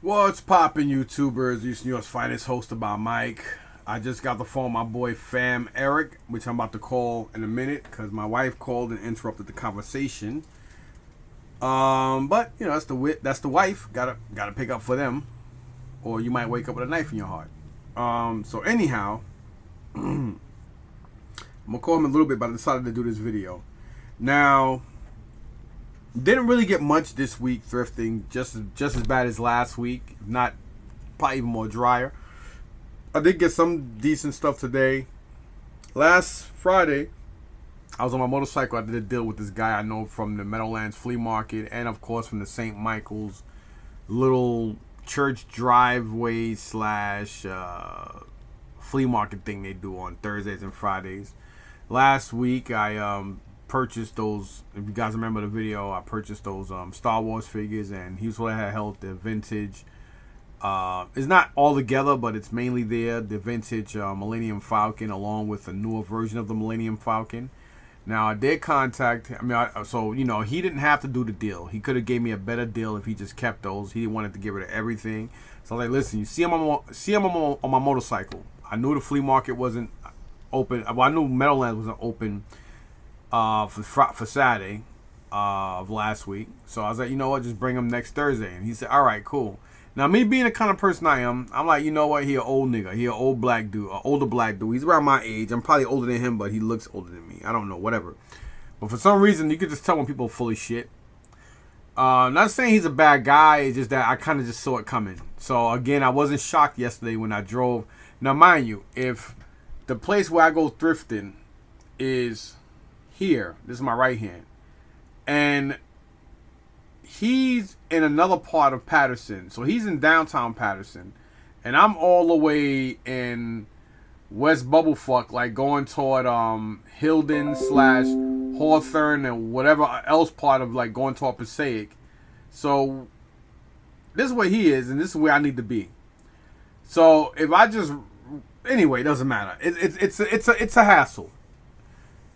What's poppin', YouTubers? This is New York's finest host about Mike. I just got the phone with my boy Fam Eric, which I'm about to call in a minute because my wife called and interrupted the conversation. But you know that's the wife. Gotta pick up for them, or you might wake up with a knife in your heart. So anyhow, I'm gonna call him a little bit, but I decided to do this video. Now, didn't really get much this week thrifting, just as bad as last week, if not probably even more drier. I did get some decent stuff today. Last Friday, I was on my motorcycle. I did a deal with this guy I know from the Meadowlands Flea Market, and of course from the St. Michael's little church driveway slash flea market thing they do on Thursdays and Fridays. Last week, I purchased those. If you guys remember the video, I purchased those Star Wars figures, and here's what I had held: the vintage. It's not all together, but it's mainly there. The vintage Millennium Falcon, along with a newer version of the Millennium Falcon. Now I did contact. So you know, he didn't have to do the deal. He could have gave me a better deal if he just kept those. He wanted to get rid of everything. So I was like, listen, you see him on my motorcycle. I knew the flea market wasn't open. Well, I knew Meadowlands wasn't open for Saturday of last week. So I was like, you know what, just bring him next Thursday. And he said, all right, cool. Now, me being the kind of person I am, I'm like, you know what? He an old nigga. He an old black dude, an older black dude. He's around my age. I'm probably older than him, but he looks older than me. I don't know, whatever. But for some reason, you could just tell when people are full of shit. Not saying he's a bad guy. It's just that I kind of just saw it coming. So, again, I wasn't shocked yesterday when I drove. Now, mind you, if the place where I go thrifting is here, this is my right hand, and he's in another part of Patterson. So he's in downtown Patterson, and I'm all the way in West Bubblefuck, like going toward Hilden slash Hawthorne and whatever else part of like going toward Passaic. So this is where he is, and this is where I need to be. So if I just anyway, it doesn't matter. It's a hassle.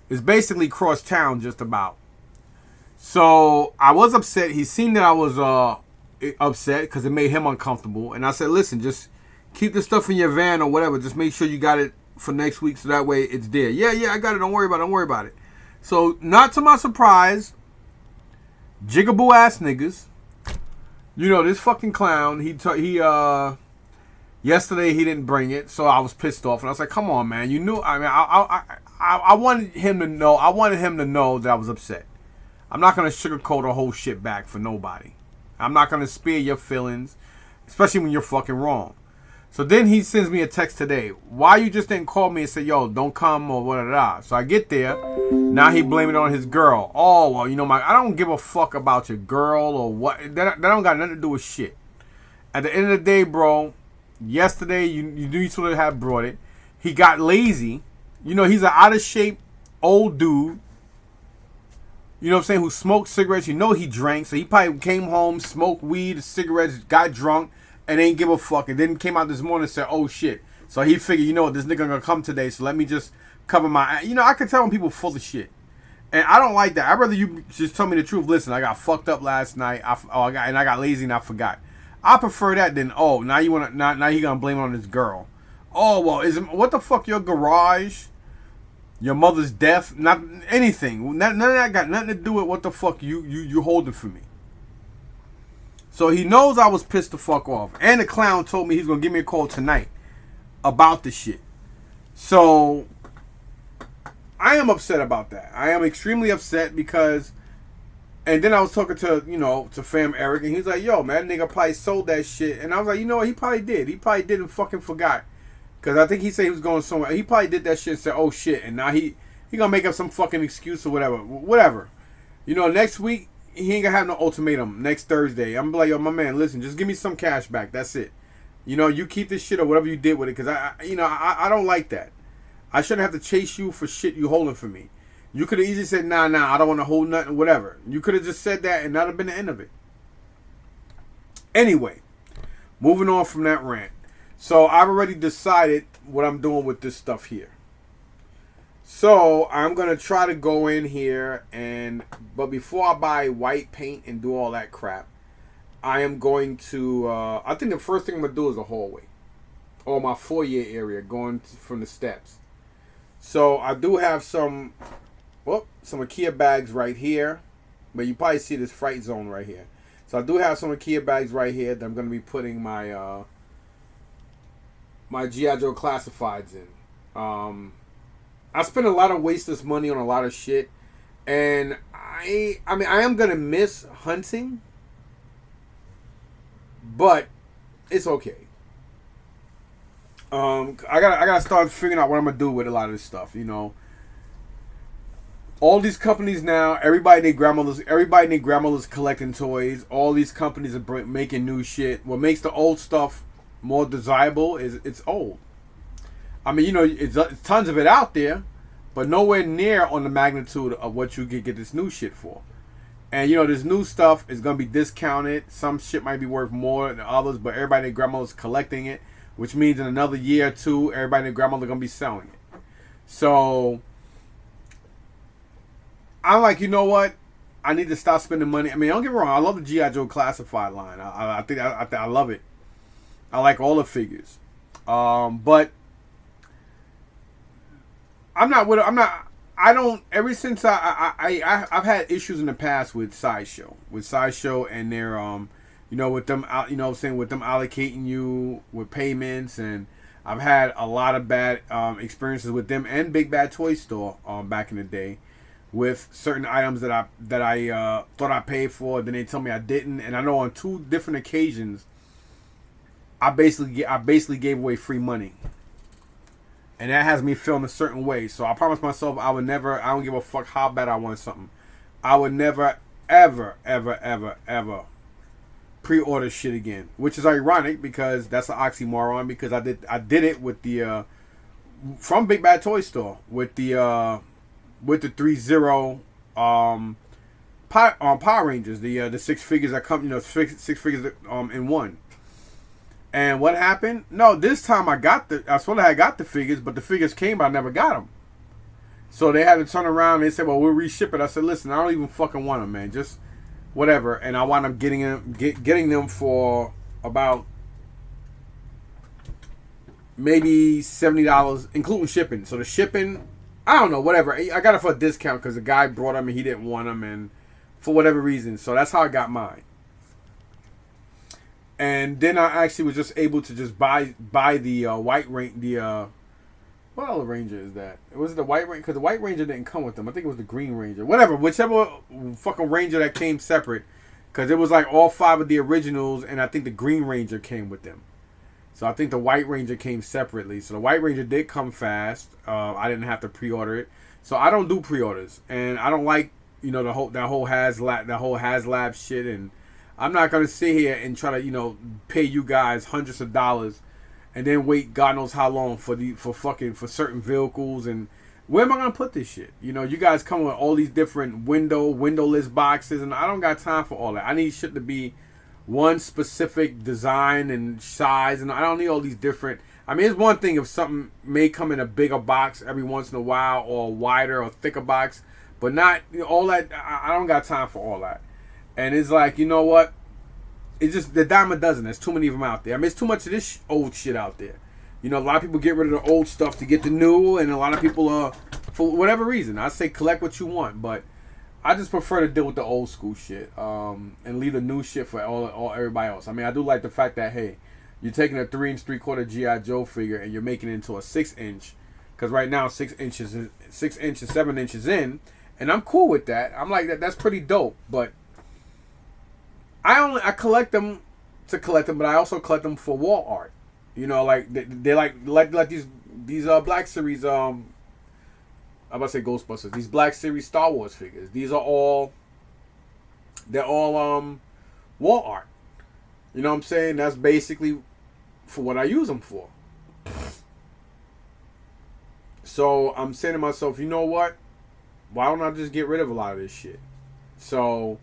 It's basically cross town just about. So I was upset. He seen that I was upset because it made him uncomfortable. And I said, listen, just keep the stuff in your van or whatever. Just make sure you got it for next week so that way it's there. Yeah, I got it. Don't worry about it. So not to my surprise, jigaboo ass niggas. You know, this fucking clown, yesterday he didn't bring it. So I was pissed off. And I was like, come on, man. You knew. I mean, I wanted him to know. I wanted him to know that I was upset. I'm not going to sugarcoat the whole shit back for nobody. I'm not going to spare your feelings, especially when you're fucking wrong. So then he sends me a text today. Why you just didn't call me and say, yo, don't come or whatever. So I get there. Now he blaming it on his girl. Oh, well, you know, I don't give a fuck about your girl or what. That don't got nothing to do with shit. At the end of the day, bro, yesterday you knew you should have brought it. He got lazy. You know, he's an out of shape old dude. You know what I'm saying? Who smoked cigarettes. You know he drank. So he probably came home, smoked weed, cigarettes, got drunk, and ain't give a fuck. And then came out this morning and said, oh shit. So he figured, you know what, this nigga gonna come today, so let me just cover my... You know, I can tell when people full of shit. And I don't like that. I'd rather you just tell me the truth. Listen, I got fucked up last night. I got lazy and I forgot. I prefer that than, oh, now you wanna now he gonna blame it on his girl. Oh, well, what the fuck, your garage? Your mother's death, not anything. None of that got nothing to do with what the fuck you holding for me. So he knows I was pissed the fuck off. And the clown told me he's going to give me a call tonight about the shit. So I am upset about that. I am extremely upset because... And then I was talking to Fam Eric, and he's like, yo, man, nigga probably sold that shit. And I was like, you know what, he probably did. He probably did and fucking forgot. Because I think he said he was going somewhere. He probably did that shit and said, oh shit. And now he going to make up some fucking excuse or whatever. Whatever. You know, next week, he ain't going to have no ultimatum. Next Thursday. I'm like, yo, my man, listen, just give me some cash back. That's it. You know, you keep this shit or whatever you did with it. Because, I don't like that. I shouldn't have to chase you for shit you holding for me. You could have easily said, nah, I don't want to hold nothing, whatever. You could have just said that and that would have been the end of it. Anyway, moving on from that rant. So I've already decided what I'm doing with this stuff here. So I'm going to try to go in here but before I buy white paint and do all that crap, I am going to. I think the first thing I'm gonna do is a hallway, or my foyer area going from the steps. So I do have some, well, some IKEA bags right here, but you probably see this fright zone right here. So I do have some IKEA bags right here that I'm gonna be putting my my GI Joe classifieds in. I spend a lot of wasteless money on a lot of shit, and I mean I am gonna miss hunting, but it's okay. I gotta start figuring out what I'm gonna do with a lot of this stuff. You know, all these companies now, everybody and their grandmothers collecting toys. All these companies are making new shit. What makes the old stuff more desirable is it's old. I mean, you know, it's tons of it out there, but nowhere near on the magnitude of what you could get this new shit for. And you know, this new stuff is gonna be discounted. Some shit might be worth more than others, but everybody and their grandmother's collecting it, which means in another year or two, everybody and their grandmother gonna be selling it. So I'm like, you know what? I need to stop spending money. I mean, don't get me wrong. I love the GI Joe classified line. I think I love it. I like all the figures, but I'm not with. I'm not. I don't. Ever since I've had issues in the past with Sideshow and their you know, with them out. You know what I'm saying, with them allocating you with payments, and I've had a lot of bad experiences with them and Big Bad Toy Store back in the day, with certain items that I thought I paid for, then they tell me I didn't, and I know on 2 different occasions I basically gave away free money. And that has me feeling a certain way. So I promised myself I would never, I don't give a fuck how bad I want something, I would never, ever, ever, ever, ever pre-order shit again. Which is ironic because that's an oxymoron, because I did it with the, from Big Bad Toy Store, with the 3-0 Power Rangers, the 6 figures that come, you know, six figures in one. And what happened? No, this time I sort of had got the figures, but the figures came, but I never got them. So they had to turn around and they said, well, we'll reship it. I said, listen, I don't even fucking want them, man. Just whatever. And I wound up getting them for about maybe $70, including shipping. So the shipping, I don't know, whatever. I got it for a discount because the guy brought them and he didn't want them, and for whatever reason. So that's how I got mine. And then I actually was just able to just buy the White Ranger. What other Ranger is that? Was it the White Ranger? Because the White Ranger didn't come with them. I think it was the Green Ranger. Whatever, whichever fucking Ranger that came separate. Because it was like all 5 of the originals, and I think the Green Ranger came with them. So I think the White Ranger came separately. So the White Ranger did come fast. I didn't have to pre-order it. So I don't do pre-orders, and I don't like, you know, that whole HasLab shit. And I'm not gonna sit here and try to, you know, pay you guys hundreds of dollars and then wait God knows how long for certain vehicles. And where am I gonna put this shit? You know, you guys come with all these different windowless boxes, and I don't got time for all that. I need shit to be one specific design and size, and I don't need all these different. I mean, it's one thing if something may come in a bigger box every once in a while, or a wider or thicker box, but not, you know, all that. I don't got time for all that. And it's like, you know what? It's just the dime a dozen. There's too many of them out there. I mean, it's too much of this old shit out there. You know, a lot of people get rid of the old stuff to get the new, and a lot of people, for whatever reason, I say collect what you want, but I just prefer to deal with the old school shit, and leave the new shit for everybody else. I mean, I do like the fact that, hey, you're taking a 3 3/4 GI Joe figure and you're making it into a 6-inch, because right now 6 inches, 7 inches in, and I'm cool with that. I'm like, that's pretty dope, but I collect them to collect them, but I also collect them for wall art. You know, like they like these Black Series. I'm about to say Ghostbusters. These Black Series Star Wars figures. These are all. They're all wall art. You know what I'm saying? That's basically for what I use them for. So I'm saying to myself, you know what? Why don't I just get rid of a lot of this shit? So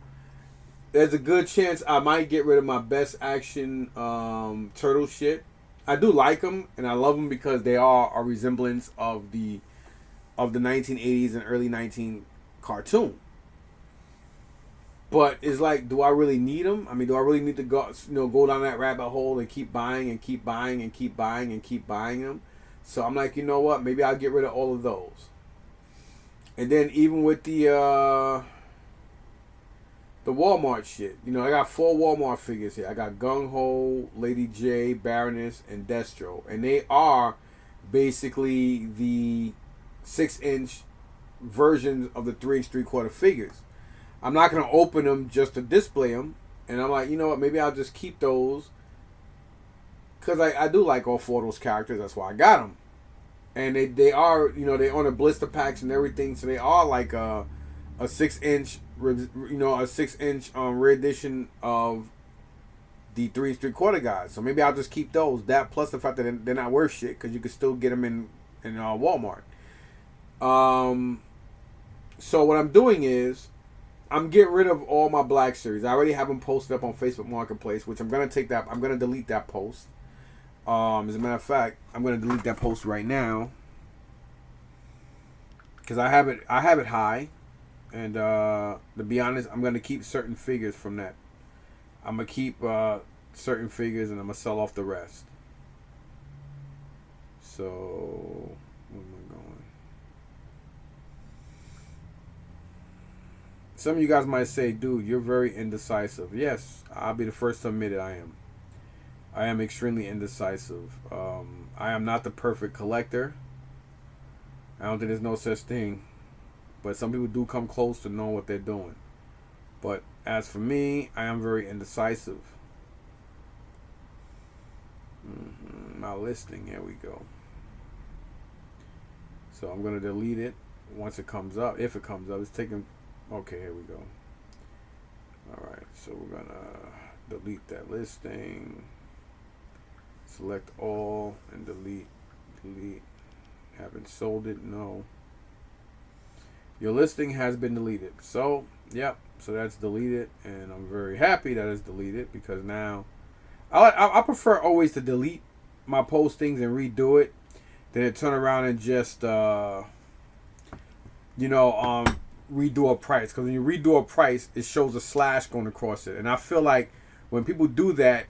there's a good chance I might get rid of my Best Action turtle shit. I do like them, and I love them because they are a resemblance of the 1980s and early 19 cartoon. But it's like, do I really need them? I mean, do I really need to go, go down that rabbit hole and keep buying and keep buying and keep buying and keep buying them? So I'm like, you know what? Maybe I'll get rid of all of those. And then even with the Walmart shit, I got 4 Walmart figures here. I got Gung Ho, Lady J, Baroness, and Destro, and they are basically the 6-inch versions of the 3 3/4 figures. I'm not going to open them just to display them. And I'm like, you know what? Maybe I'll just keep those. Because I do like all 4 of those characters. That's why I got them. And they are, they on the blister packs and everything. So they are like a 6-inch, a 6-inch rare edition of the 3 3/4 guys. So maybe I'll just keep those. That plus the fact that they're not worth shit. Because you can still get them in Walmart. So what I'm doing is, I'm getting rid of all my Black Series. I already have them posted up on Facebook Marketplace, which I'm gonna delete that post. As a matter of fact, I'm gonna delete that post right now because I have it high, and to be honest, I'm gonna keep certain figures from that. I'm gonna keep certain figures, and I'm gonna sell off the rest. So, where am I going? Some of you guys might say, dude, you're very indecisive. Yes, I'll be the first to admit it, I am. I am extremely indecisive. I am not the perfect collector. I don't think there's no such thing. But some people do come close to knowing what they're doing. But as for me, I am very indecisive. My listing, here we go. So I'm going to delete it once it comes up. If it comes up, it's taking... Okay, here we go. Alright, so we're gonna delete that listing. Select all and delete. Haven't sold it? No. Your listing has been deleted. So, yep, so that's deleted, and I'm very happy that it's deleted because now I prefer always to delete my postings and redo it than to turn around and just redo a price, because when you redo a price, it shows a slash going across it, and I feel like when people do that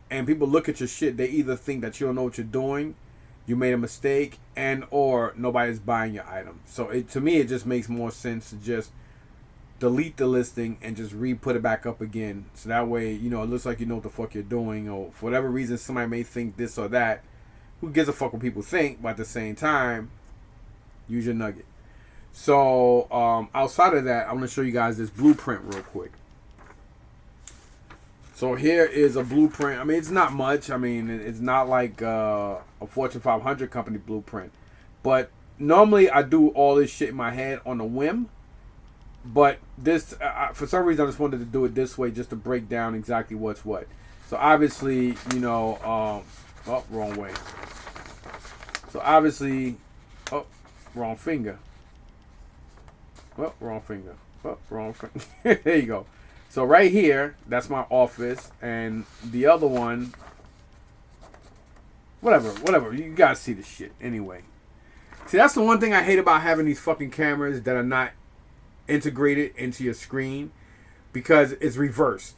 and people look at your shit, they either think that you don't know what you're doing, you made a mistake, and or nobody's buying your item. So to me, it just makes more sense to just delete the listing and just re-put it back up again, so that way it looks like you know what the fuck you're doing, or for whatever reason somebody may think this or that. Who gives a fuck what people think? But at the same time, use your nugget. So, outside of that, I'm going to show you guys this blueprint real quick. So, here is a blueprint. I mean, it's not much. I mean, it's not like a Fortune 500 company blueprint. But normally, I do all this shit in my head on a whim. But this, for some reason, I just wanted to do it this way just to break down exactly what's what. So, obviously, wrong way. So, obviously, wrong finger. Well, wrong finger. Wrong finger. There you go. So right here, that's my office, and the other one, whatever. You guys see the shit anyway. See, that's the one thing I hate about having these fucking cameras that are not integrated into your screen, because it's reversed.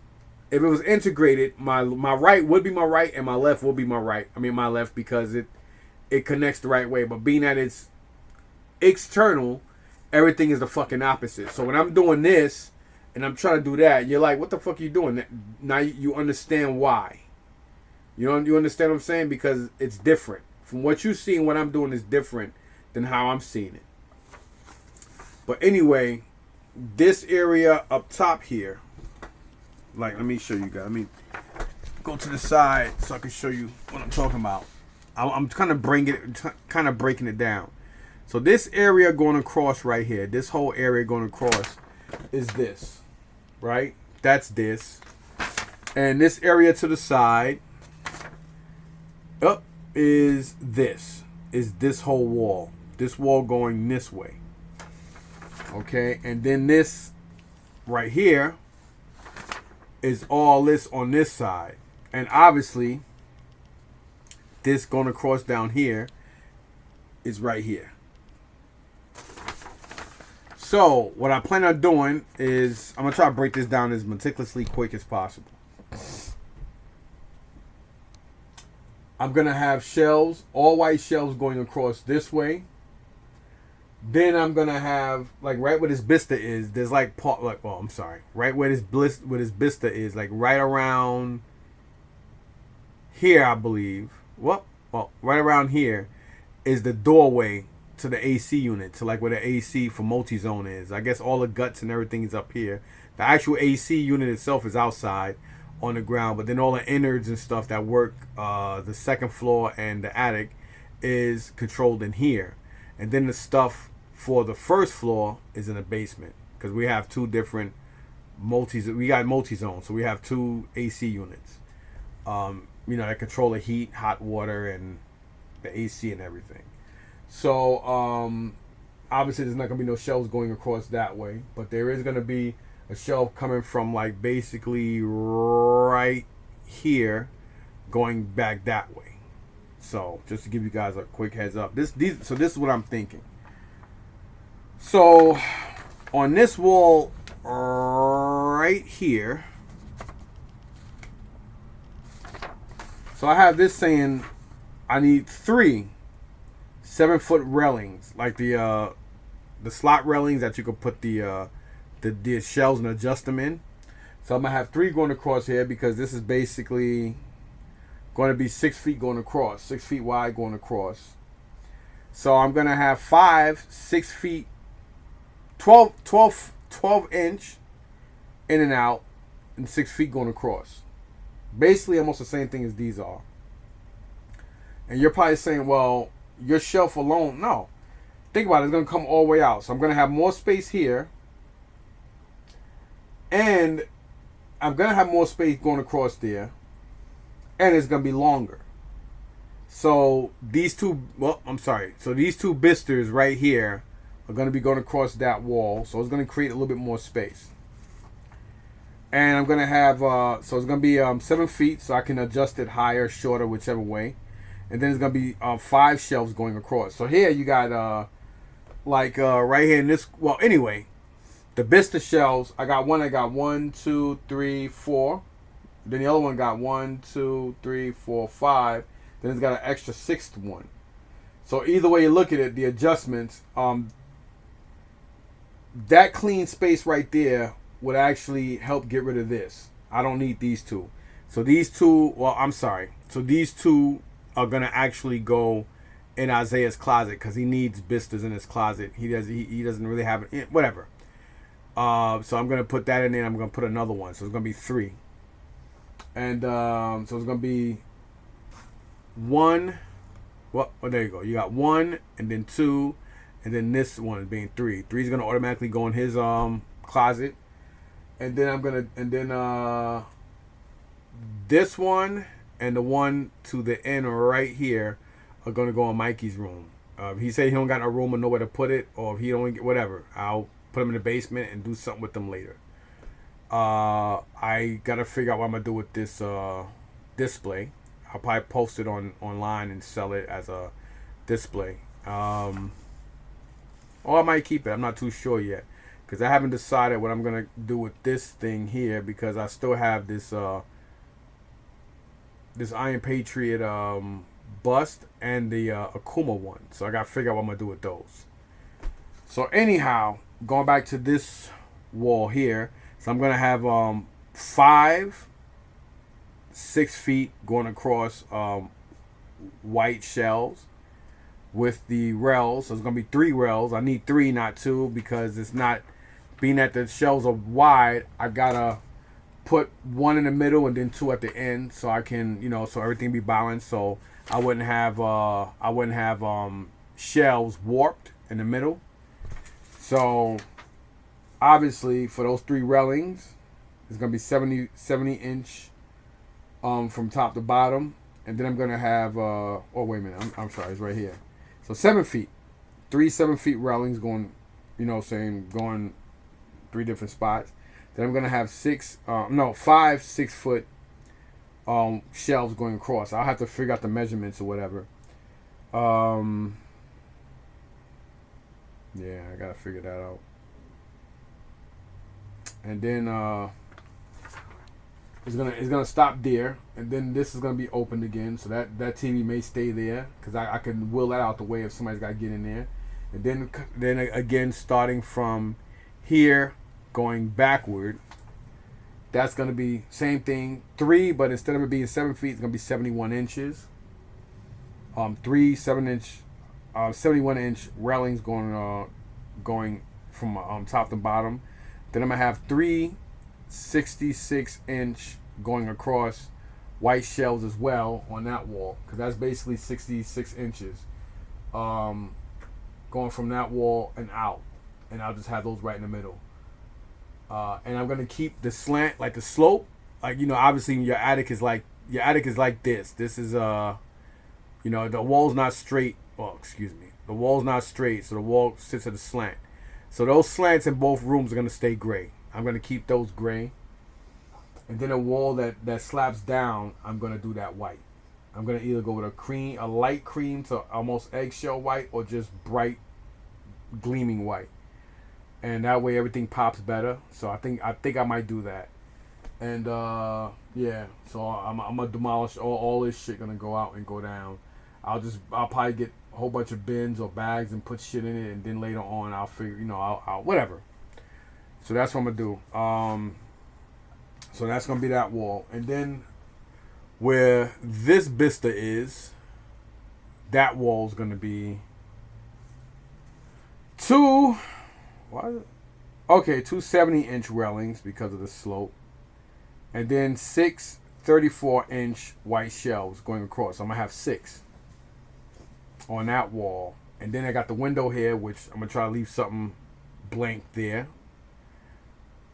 If it was integrated, my right would be my right, and my left would be my right. I mean my left, because it connects the right way. But being that it's external, everything is the fucking opposite. So when I'm doing this and I'm trying to do that, you're like, what the fuck are you doing? Now you understand why. You understand what I'm saying? Because it's different. From what you see and what I'm doing is different than how I'm seeing it. But anyway, this area up top here, like, let me show you guys. Let me go to the side so I can show you what I'm talking about. I'm kind of breaking it down. So this area going across right here, this whole area going across is this, right? That's this. And this area to the side up is this whole wall. This wall going this way. Okay, and then this right here is all this on this side. And obviously, this going across down here is right here. So what I plan on doing is I'm gonna try to break this down as meticulously quick as possible. I'm gonna have shelves, all white shelves going across this way. Then I'm gonna have like right where this Bista is. There's like part like I'm sorry, right where this Bista is, like right around here, I believe. Well, right around here is the doorway to the AC unit, to like where the AC for multi-zone is. I guess all the guts and everything is up here. The actual AC unit itself is outside on the ground, but then all the innards and stuff that work the second floor and the attic is controlled in here. And then the stuff for the first floor is in the basement because we have two different we got multi-zone, so we have two AC units. That control the heat, hot water, and the AC and everything. So obviously there's not gonna be no shelves going across that way, but there is gonna be a shelf coming from like basically right here, going back that way. So just to give you guys a quick heads up, this is what I'm thinking. So on this wall right here, so I have this saying I need 3 7-foot railings, like the slot railings that you could put the shelves and adjust them in. So I'm gonna have 3 going across here because this is basically going to be 6 feet going across, 6 feet wide going across. So I'm gonna have 5 6 feet, 12 inch in and out, and 6 feet going across. Basically almost the same thing as these are. And you're probably saying, well, your shelf alone, no. Think about it, it's going to come all the way out. So I'm going to have more space here. And I'm going to have more space going across there. And it's going to be longer. So these two, so these two bisters right here are going to be going across that wall. So it's going to create a little bit more space. And I'm going to have, so it's going to be 7 feet, so I can adjust it higher, shorter, whichever way. And then it's going to be 5 shelves going across. So here you got, right here in this, well, anyway, the Bista shelves, I got 1, 2, 3, 4. Then the other one got 1, 2, 3, 4, 5. Then it's got an extra 6th one. So either way you look at it, the adjustments, that clean space right there would actually help get rid of this. I don't need these two. So these two, So these two are going to actually go in Isaiah's closet because he needs Bistas in his closet. He doesn't really have it. Whatever. So I'm going to put that in there. I'm going to put another one. So it's going to be 3. And so it's going to be 1. Well, there you go. You got 1 and then 2. And then this one being 3. 3 is going to automatically go in his closet. And then I'm going to, this one and the one to the end right here are going to go in Mikey's room. He said he don't got no room or nowhere to put it, or if he don't get whatever, I'll put him in the basement and do something with them later. I got to figure out what I'm going to do with this display. I'll probably post it online and sell it as a display. Or I might keep it. I'm not too sure yet. Because I haven't decided what I'm going to do with this thing here, because I still have this this Iron Patriot bust and the Akuma one. So I got to figure out what I'm going to do with those. So anyhow, going back to this wall here. So I'm going to have 5 6 feet going across white shelves with the rails. So it's going to be 3 rails. I need 3, not 2, because it's not, being that the shelves are wide, I gotta put 1 in the middle and then 2 at the end, so I can, so everything be balanced. So I wouldn't have shelves warped in the middle. So obviously for those 3 railings, it's gonna be 70 inch from top to bottom, and then I'm gonna have oh wait a minute, I'm sorry, it's right here. So 7 feet, 3 7-feet railings going, going 3 different spots. Then I'm gonna have 5 6-foot shelves going across. I'll have to figure out the measurements or whatever. Yeah, I gotta figure that out. and then it's gonna stop there, and then this is gonna be opened again, so that TV may stay there because I can wheel that out the way if somebody's got to get in there, and then again starting from here going backward, that's gonna be same thing 3, but instead of it being 7 feet, it's gonna be 71 inches. 71 inch railings going from top to bottom. Then I'm gonna have 3 66-inch going across white shelves as well on that wall, because that's basically 66 inches going from that wall and out, and I'll just have those right in the middle. And I'm gonna keep the slant, like the slope, like, you know, obviously your attic is like this. This is you know, the wall's not straight. Well, excuse me, the wall's not straight, so the wall sits at a slant. So those slants in both rooms are gonna stay gray. I'm gonna keep those gray, and then a wall that slaps down, I'm gonna do that white. I'm gonna either go with a light cream to almost eggshell white, or just bright, gleaming white, and that way everything pops better. So I think I might do that, and yeah. So I'm gonna demolish all this shit. Gonna go out and go down. I'll probably get a whole bunch of bins or bags and put shit in it, and then later on I'll figure, you know, I'll whatever. So that's what I'm gonna do. So that's gonna be that wall, and then where this vista is, that wall's gonna be two 70-inch railings because of the slope, and then 6 34-inch white shelves going across. So I'm gonna have 6 on that wall, and then I got the window here, which I'm gonna try to leave something blank there.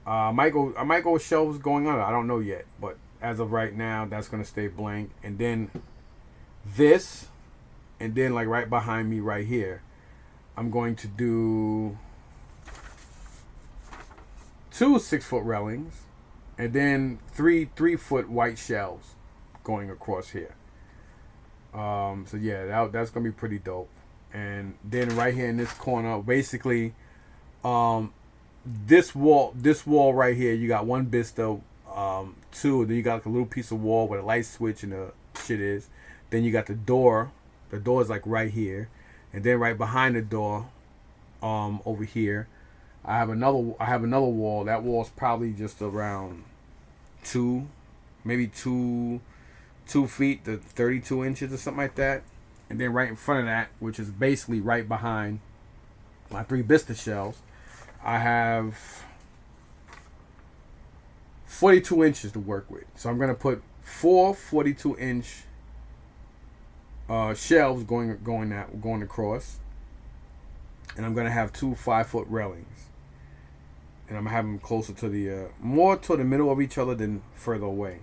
I might go with shelves going on. I don't know yet, but as of right now, that's gonna stay blank. And then this, and then like right behind me, right here, I'm going to do 2 6-foot railings, and then 3 3-foot white shelves going across here. So yeah, that's gonna be pretty dope. And then right here in this corner, basically, this wall right here, you got one vista, 2. Then you got like a little piece of wall where the light switch and the shit is. Then you got the door. The door is like right here, and then right behind the door, over here, I have another wall. That wall's probably just around 2 feet to 32 inches or something like that. And then right in front of that, which is basically right behind my 3 vista shelves, I have 42 inches to work with. So I'm gonna put 4 42-inch shelves going across, and I'm gonna have 2 5-foot railings, and I'm gonna have them closer to the more to the middle of each other than further away,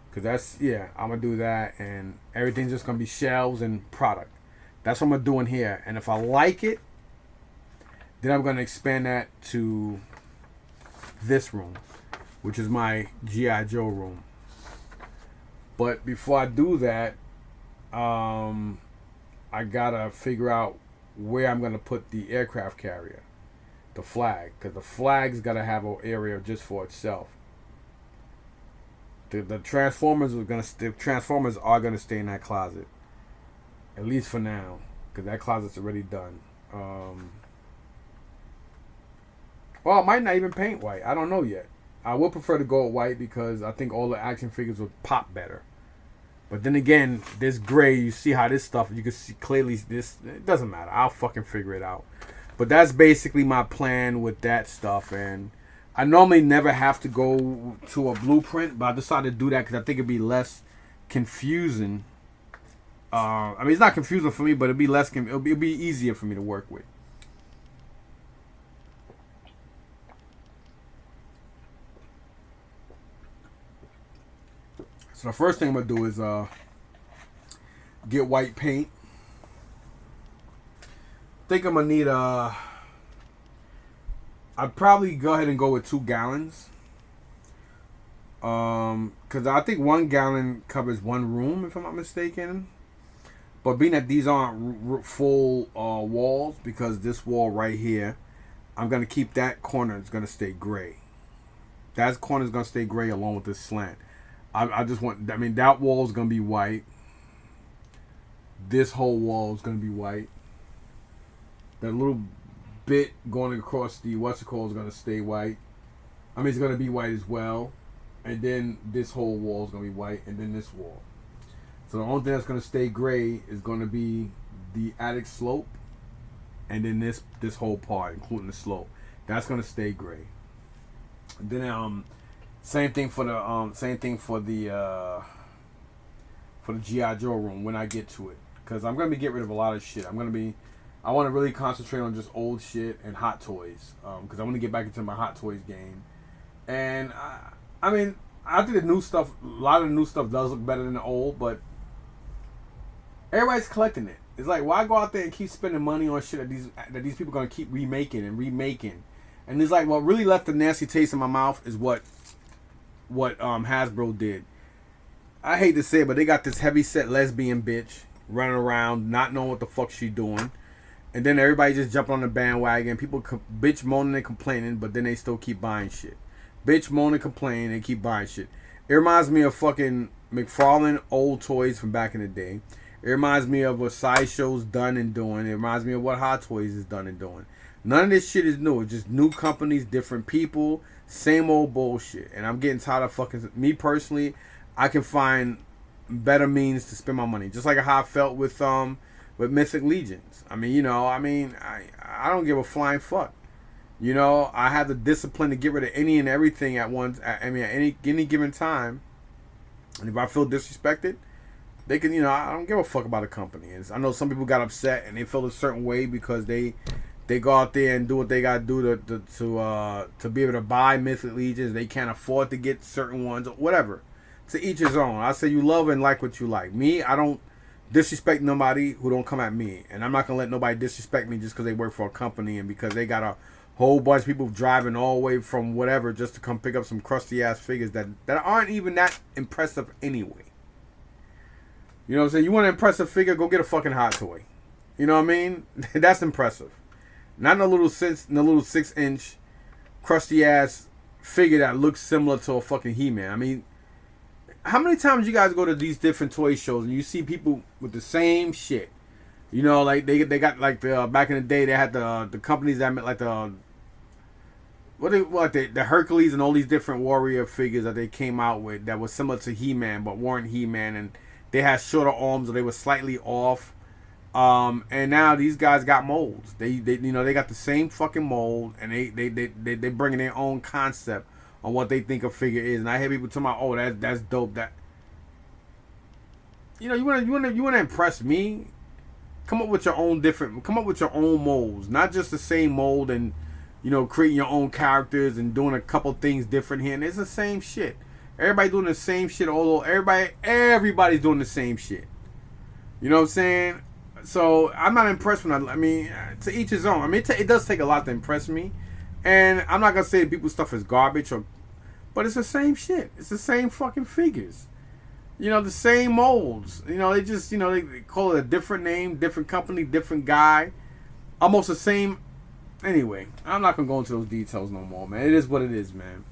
because I'm gonna do that, and everything's just gonna be shelves and product. That's what I'm gonna do in here, and if I like it, then I'm gonna expand that to this room, which is my G.I. Joe room. But before I do that, I gotta figure out where I'm gonna put the aircraft carrier, the flag, because the flag's gotta have an area just for itself. The transformers are gonna stay in that closet, at least for now, because that closet's already done. Well, I might not even paint white. I don't know yet. I would prefer to go with white because I think all the action figures would pop better. But then again, this gray, you see how this stuff, you can see clearly this, it doesn't matter. I'll fucking figure it out. But that's basically my plan with that stuff. And I normally never have to go to a blueprint, but I decided to do that because I think it'd be less confusing. I mean, it's not confusing for me, but it'll be easier for me to work with. So the first thing I'm gonna do is get white paint. Think I'm gonna need I'd probably go ahead and go with 2 gallons. Because I think 1 gallon covers 1 room, if I'm not mistaken. But being that these aren't full walls, because this wall right here, I'm gonna keep that corner. It's gonna stay gray. that corner's gonna stay gray along with this slant. I just want. I mean, that wall is gonna be white. This whole wall is gonna be white. That little bit going across the what's it called is gonna stay white. I mean, it's gonna be white as well. And then this whole wall is gonna be white, and then this wall. So the only thing that's gonna stay gray is gonna be the attic slope, and then this whole part, including the slope, that's gonna stay gray. And then same thing for the GI Joe room when I get to it, because I'm gonna be getting rid of a lot of shit. I want to really concentrate on just old shit and hot toys, because I want to get back into my hot toys game. And I mean, I think the new stuff, a lot of the new stuff does look better than the old, but everybody's collecting it. It's like, why go out there and keep spending money on shit that these people are gonna keep remaking and remaking? And it's like, what really left a nasty taste in my mouth is what Hasbro did. I hate to say it, but they got this heavy set lesbian bitch running around not knowing what the fuck she doing, and then everybody just jump on the bandwagon. People bitch moaning and complaining, but then they still keep buying shit. Bitch moan and complain and keep buying shit. It reminds me of fucking McFarlane old toys from back in the day. It reminds me of what Sideshow's done and doing. It reminds me of what Hot Toys is done and doing. None of this shit is new. It's just new companies, different people, same old bullshit. And I'm getting tired of fucking... Me personally, I can find better means to spend my money. Just like how I felt with Mythic Legions. I mean, I don't give a flying fuck. I have the discipline to get rid of any and everything at once. At any given time. And if I feel disrespected, they can, I don't give a fuck about a company. And I know some people got upset and they feel a certain way because they go out there and do what they gotta do to be able to buy Mythic Legions. They can't afford to get certain ones or whatever. To each his own. I say you love and like what you like. Me, I don't disrespect nobody who don't come at me, and I'm not gonna let nobody disrespect me just because they work for a company and because they got a whole bunch of people driving all the way from whatever just to come pick up some crusty ass figures that aren't even that impressive anyway. You know what I'm saying? You want an impressive figure? Go get a fucking Hot Toy. You know what I mean? That's impressive. Not in a little 6-inch crusty ass figure that looks similar to a fucking He-Man. I mean, how many times you guys go to these different toy shows and you see people with the same shit? Like they got like the back in the day they had the companies that made like the Hercules and all these different warrior figures that they came out with that was similar to He-Man but weren't He-Man, and they had shorter arms or they were slightly off. And now these guys got molds. They got the same fucking mold, and they bringing their own concept on what they think a figure is. And I hear people talking about, oh, that's dope. That you wanna impress me? Come up with your own molds, not just the same mold, and creating your own characters and doing a couple things different here. And it's the same shit. Everybody doing the same shit. Although everybody's doing the same shit. You know what I'm saying? So I'm not impressed when to each his own. I mean, it does take a lot to impress me, and I'm not gonna say that people's stuff is garbage but it's the same shit. It's the same fucking figures. The same molds. They just they call it a different name, different company, different guy, almost the same. Anyway, I'm not gonna go into those details no more, man. It is what it is, man.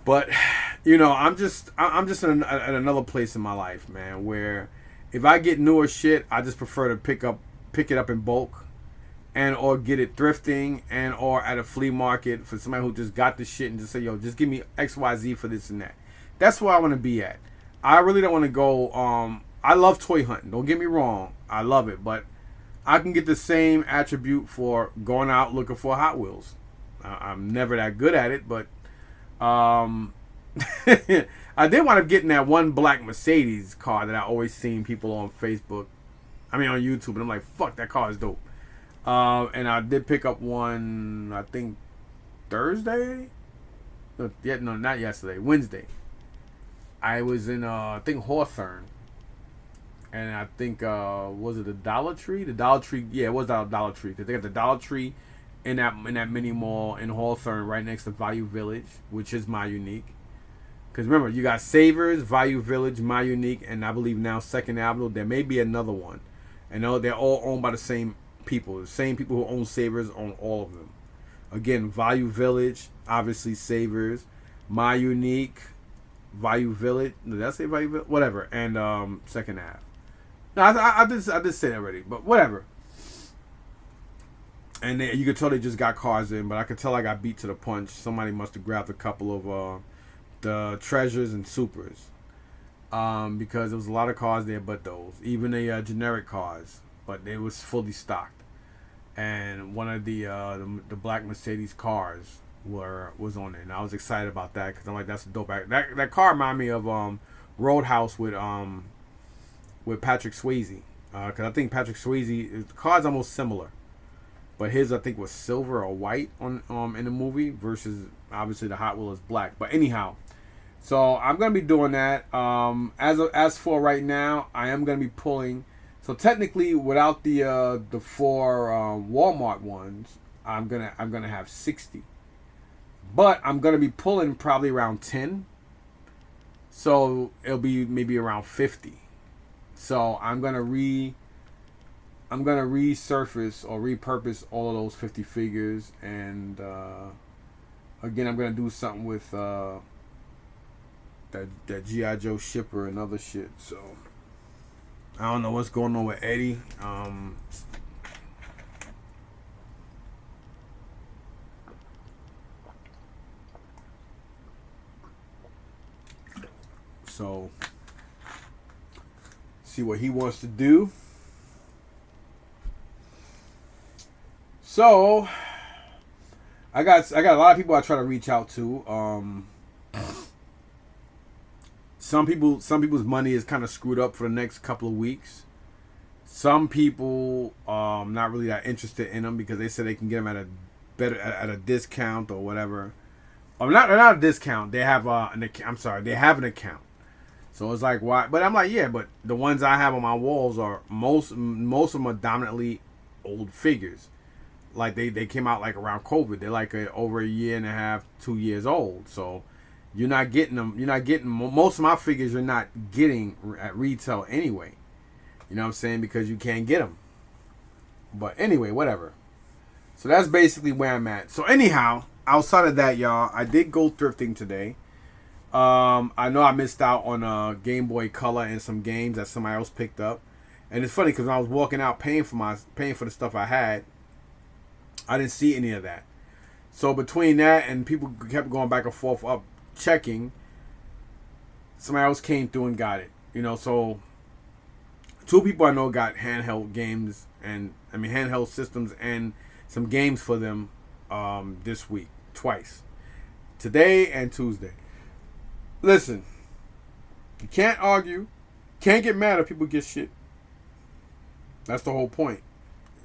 But I'm just at another place in my life, man, where if I get newer shit, I just prefer to pick it up in bulk, and or get it thrifting, and or at a flea market for somebody who just got the shit and just say, yo, just give me XYZ for this and that. That's where I want to be at. I really don't want to go. I love toy hunting. Don't get me wrong. I love it, but I can get the same attribute for going out looking for Hot Wheels. I'm never that good at it, but I did wind up getting that one black Mercedes car that I always seen people on Facebook. On YouTube, and I'm like, fuck, that car is dope. And I did pick up one, I think Thursday. No, not yesterday. Wednesday. I was in I think Hawthorne, and I think was it the Dollar Tree? The Dollar Tree, yeah, it was the Dollar Tree, because they got the Dollar Tree in that mini mall in Hawthorne, right next to Value Village, which is my unique. Because remember, you got Savers, Value Village, My Unique, and I believe now Second Avenue. There may be another one. And they're all owned by the same people. The same people who own Savers own all of them. Again, Value Village, obviously Savers, My Unique, Value Village. Did I say Value Village? Whatever. And Second Ave. No, I did say that already, but whatever. And you could tell they just got cars in, but I could tell I got beat to the punch. Somebody must have grabbed a couple of the Treasures and Supers, because there was a lot of cars there, but those, even the generic cars, but they was fully stocked. And one of the black Mercedes cars was on there, and I was excited about that because I'm like, that's a dope. That car reminded me of Roadhouse with Patrick Swayze, because I think Patrick Swayze, the car's almost similar. But his, I think, was silver or white on in the movie versus obviously the Hot Wheel is black. But anyhow, so I'm gonna be doing that. As for right now, I am gonna be pulling. So technically, without the 4 Walmart ones, I'm gonna have 60. But I'm gonna be pulling probably around 10. So it'll be maybe around 50. So I'm gonna resurface or repurpose all of those 50 figures, and again, I'm gonna do something with that G.I. Joe shipper and other shit. So I don't know what's going on with Eddie. So see what he wants to do. So I got a lot of people I try to reach out to. Some people's money is kind of screwed up for the next couple of weeks. Some people not really that interested in them because they said they can get them at a discount or whatever. Not a discount. They have they have an account. So it's like, why? But I'm like, yeah, but the ones I have on my walls are most of them are dominantly old figures. Like they came out like around COVID. They're like over a year and a half, 2 years old. So you're not getting them. You're not getting most of my figures. You're not getting at retail anyway. You know what I'm saying? Because you can't get them. But anyway, whatever. So that's basically where I'm at. So anyhow, outside of that, y'all, I did go thrifting today. I know I missed out on Game Boy Color and some games that somebody else picked up. And it's funny because when I was walking out paying for the stuff I had, I didn't see any of that. So between that and people kept going back and forth up checking, somebody else came through and got it. You know, so 2 people I know got handheld games handheld systems and some games for them this week, twice. Today and Tuesday. Listen, you can't argue, can't get mad if people get shit. That's the whole point.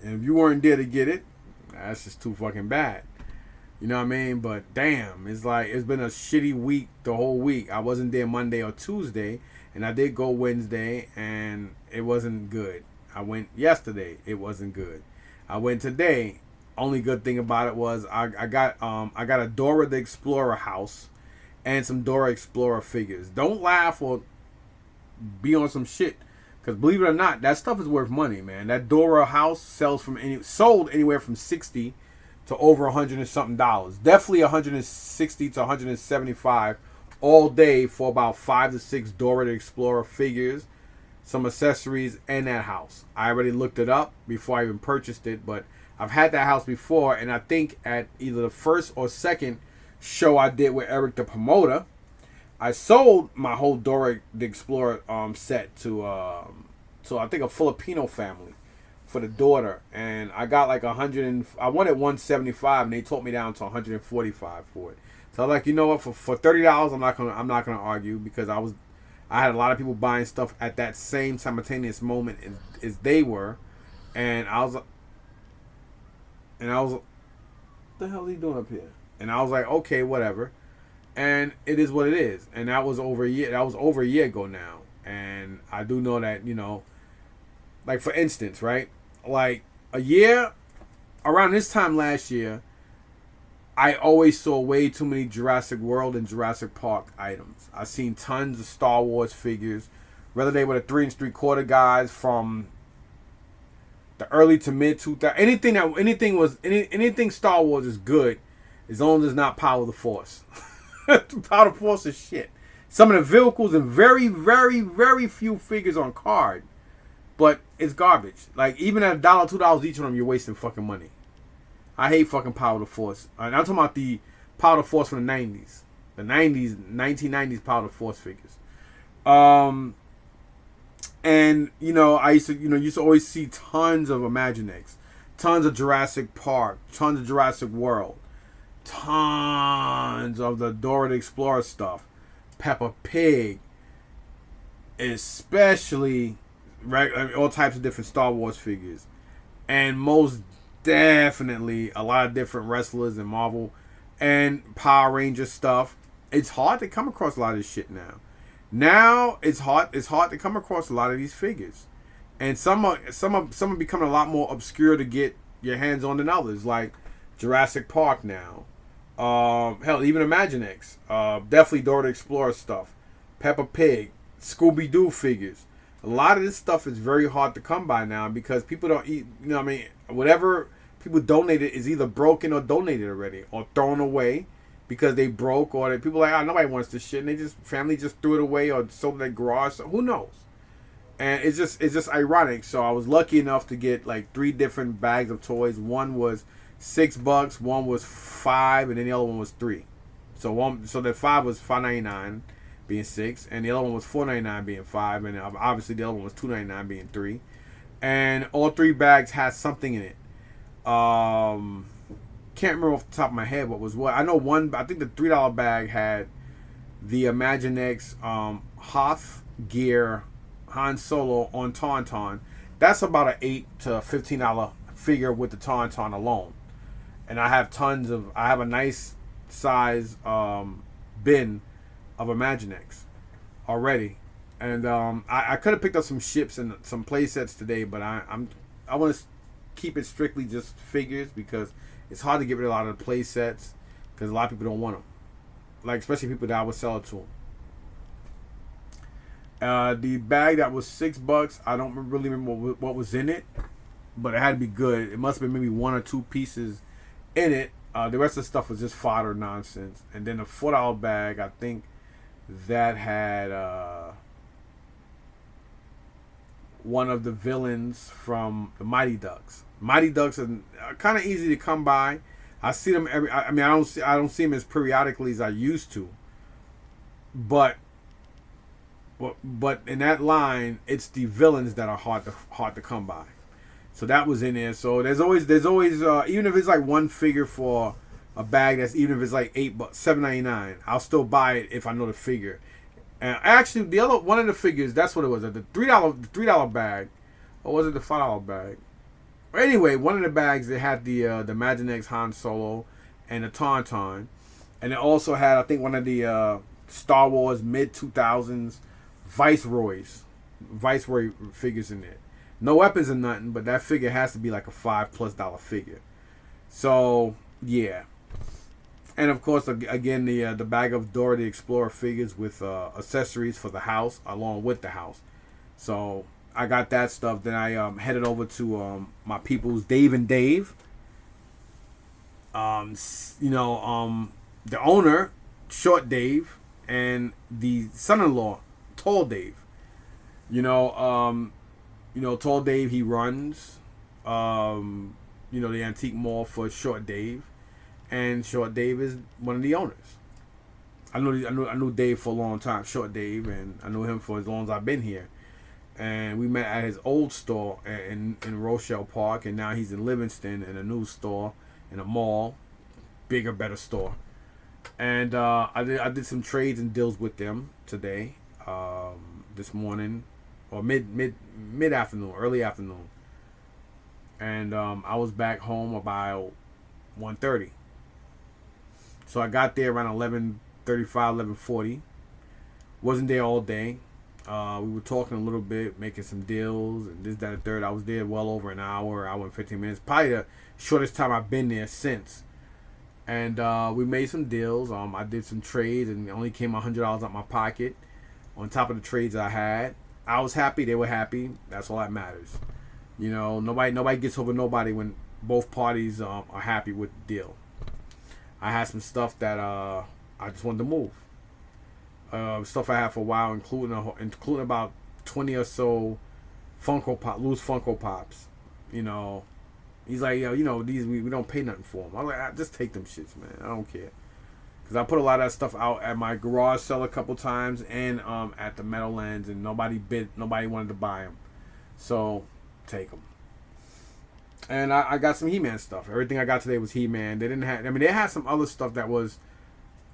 And if you weren't there to get it, that's just too fucking bad. You know what I mean? But damn, it's like it's been a shitty week the whole week. I wasn't there Monday or Tuesday, and I did go Wednesday, and it wasn't good. I went yesterday, it wasn't good. I went today. Only good thing about it was I got a Dora the Explorer house and some Dora Explorer figures. Don't laugh or be on some shit, because believe it or not, that stuff is worth money, man. That Dora house sold anywhere from $60 to over $100 and something. Definitely $160 to $175 all day for about 5 to 6 Dora the Explorer figures, some accessories, and that house. I already looked it up before I even purchased it, but I've had that house before, and I think at either the first or second show I did with Eric the promoter, I sold my whole Dora the Explorer set to I think a Filipino family for the daughter, and I got like I wanted 175, and they talked me down to 145 for it. So I was like, you know what, for $30, I'm not gonna argue, because I had a lot of people buying stuff at that same simultaneous moment as they were, and I was, what the hell is he doing up here? And I was like, okay, whatever. And it is what it is. And that was over a year. That was over a year ago now. And I do know that, you know, like for instance, right? Like a year around this time last year, I always saw way too many Jurassic World and Jurassic Park items. I seen tons of Star Wars figures, whether they were the 3 3/4 guys from the early to mid 2000s. Anything Star Wars is good. as long as it's not Power of the Force. Power of the Force is shit. Some of the vehicles and very, very, very few figures on card, but it's garbage. Like even at $1, $2 each of them, you're wasting fucking money. I hate fucking Power of the Force. I'm talking about the Power of the Force from the 90s. The 90s, 1990s Power of the Force figures. And I used to always see tons of Imaginext, tons of Jurassic Park, tons of Jurassic World, tons of the Dora the Explorer stuff, Peppa Pig, especially all types of different Star Wars figures, and most definitely a lot of different wrestlers and Marvel and Power Ranger stuff. It's hard to come across a lot of this shit now. Now it's hard to come across a lot of these figures, and some are becoming a lot more obscure to get your hands on than others, like Jurassic Park now. Hell, even Imaginext. Definitely Dora the Explorer stuff, Peppa Pig, Scooby Doo figures. A lot of this stuff is very hard to come by now because people don't eat. Whatever people donated is either broken or donated already or thrown away. Because they broke, or people like, nobody wants this shit, and family just threw it away or sold it at garage. So who knows? And it's just ironic. So I was lucky enough to get like 3 different bags of toys. One was $6, one was $5, and then the other one was $3. So the 5 was $5.99, being 6, and the other one was $4.99, being 5, and obviously the other one was $2.99, being 3. And all 3 bags had something in it. Can't remember off the top of my head what was what. I know one. I think the $3 bag had the Imaginext Hoth Gear Han Solo on Tauntaun. That's about an $8 to $15 figure with the Tauntaun alone. And I have a nice size bin of Imaginext already. And I could have picked up some ships and some play sets today, but I want to keep it strictly just figures because it's hard to get rid of a lot of the play sets because a lot of people don't want them. Like, especially people that I would sell it to. The bag that was $6, I don't really remember what was in it, but it had to be good. It must have been maybe 1 or 2 pieces in it. The rest of the stuff was just fodder nonsense. And then the $4 bag, I think that had one of the villains from the Mighty Ducks. Mighty Ducks are kind of easy to come by. I see them I don't see them as periodically as I used to. But in that line, it's the villains that are hard to come by. So that was in there. So there's always even if it's like one figure for a bag, that's even if it's like $8, $7.99, I'll still buy it if I know the figure. And actually, the other one of the figures, that's what it was. The $3 bag, or was it the $5 bag? Anyway, one of the bags, they had the Imaginext Han Solo and the Tauntaun, and it also had, I think, one of the Star Wars mid-2000s Viceroy figures in there. No weapons or nothing, but that figure has to be like a $5+ figure. So yeah, and of course, again, the bag of Dora the Explorer figures with accessories for the house, along with the house. So I got that stuff. Then I headed over to my people's Dave and Dave. The owner, Short Dave, and the son-in-law, Tall Dave. Tall Dave, he runs the antique mall for Short Dave, and Short Dave is one of the owners. I knew Dave for a long time, Short Dave, and I knew him for as long as I've been here. And we met at his old store in Rochelle Park, and now he's in Livingston in a new store in a mall, bigger, better store. And I did some trades and deals with them today, this morning, or mid afternoon, early afternoon. And I was back home about 1:30. So I got there around 11:35, 11:40. Wasn't there all day. We were talking a little bit, making some deals, and this, that, and third. I was there well over an hour and 15 minutes. Probably the shortest time I've been there since. And we made some deals. I did some trades, and it only came $100 out of my pocket on top of the trades I had. I was happy. They were happy. That's all that matters. Nobody gets over nobody when both parties are happy with the deal. I had some stuff that I just wanted to move. Stuff I had for a while, including about 20 or so loose Funko Pops. You know, he's like, yo, you know, these we don't pay nothing for them. I'm like, just take them shits, man. I don't care. Because I put a lot of that stuff out at my garage sale a couple times and at the Meadowlands, and nobody wanted to buy them. So, take them. And I got some He-Man stuff. Everything I got today was He-Man. They had some other stuff that was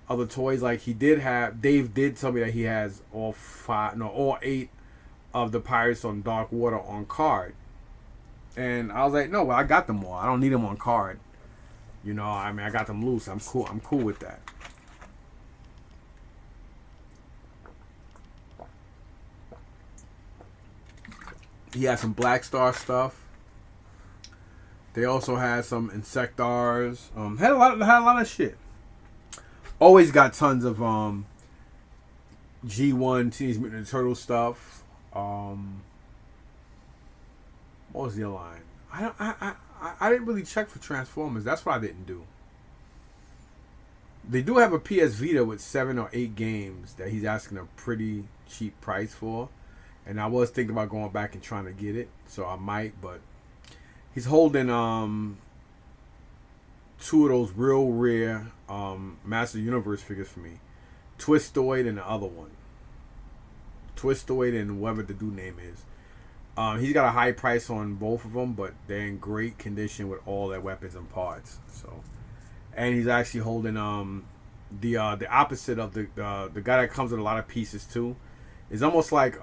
other toys. Like Dave did tell me that he has all 8 of the Pirates on Dark Water on card. And I was like, no, well, I got them all. I don't need them on card. You know, I mean, I got them loose. I'm cool with that. He had some Black Star stuff. They also had some Insectars. Had a lot of shit. Always got tons of G1 Teenage Mutant Ninja Turtle stuff. What was the other line? I didn't really check for Transformers. That's what I didn't do. They do have a PS Vita with 7 or 8 games that he's asking a pretty cheap price for. And I was thinking about going back and trying to get it. So I might, but he's holding 2 of those real rare Master Universe figures for me. Twistoid and the other one. Twistoid and whatever the dude name is. He's got a high price on both of them, but they're in great condition with all their weapons and parts. So, and he's actually holding the opposite of the guy that comes with a lot of pieces too. It's almost like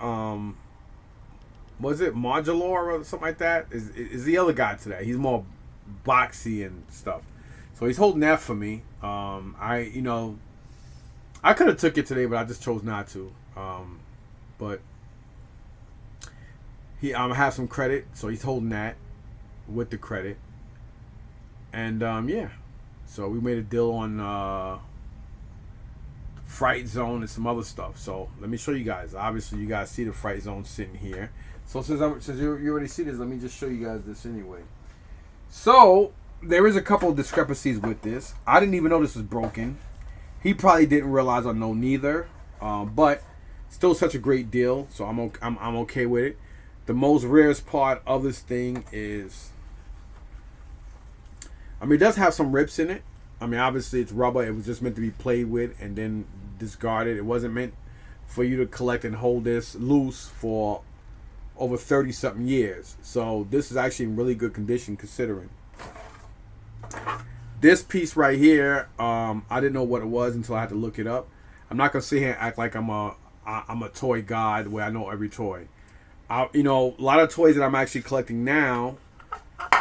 was it Modular or something like that? Is the other guy to that? He's more boxy and stuff. So he's holding that for me. I could have took it today, but I just chose not to. But I have some credit, so he's holding that with the credit. And yeah, so we made a deal on Fright Zone and some other stuff. So let me show you guys. Obviously, you guys see the Fright Zone sitting here. So since you already see this, let me just show you guys this anyway. So there is a couple of discrepancies with this. I didn't even know this was broken. He probably didn't realize or know neither. But still, such a great deal. So I'm okay with it. The most rarest part of this thing is, I mean, it does have some rips in it. I mean, obviously it's rubber. It was just meant to be played with and then discarded. It wasn't meant for you to collect and hold this loose for over 30-something years. So this is actually in really good condition considering. This piece right here, I didn't know what it was until I had to look it up. I'm not gonna sit here and act like I'm a toy god where I know every toy. A lot of toys that I'm actually collecting now,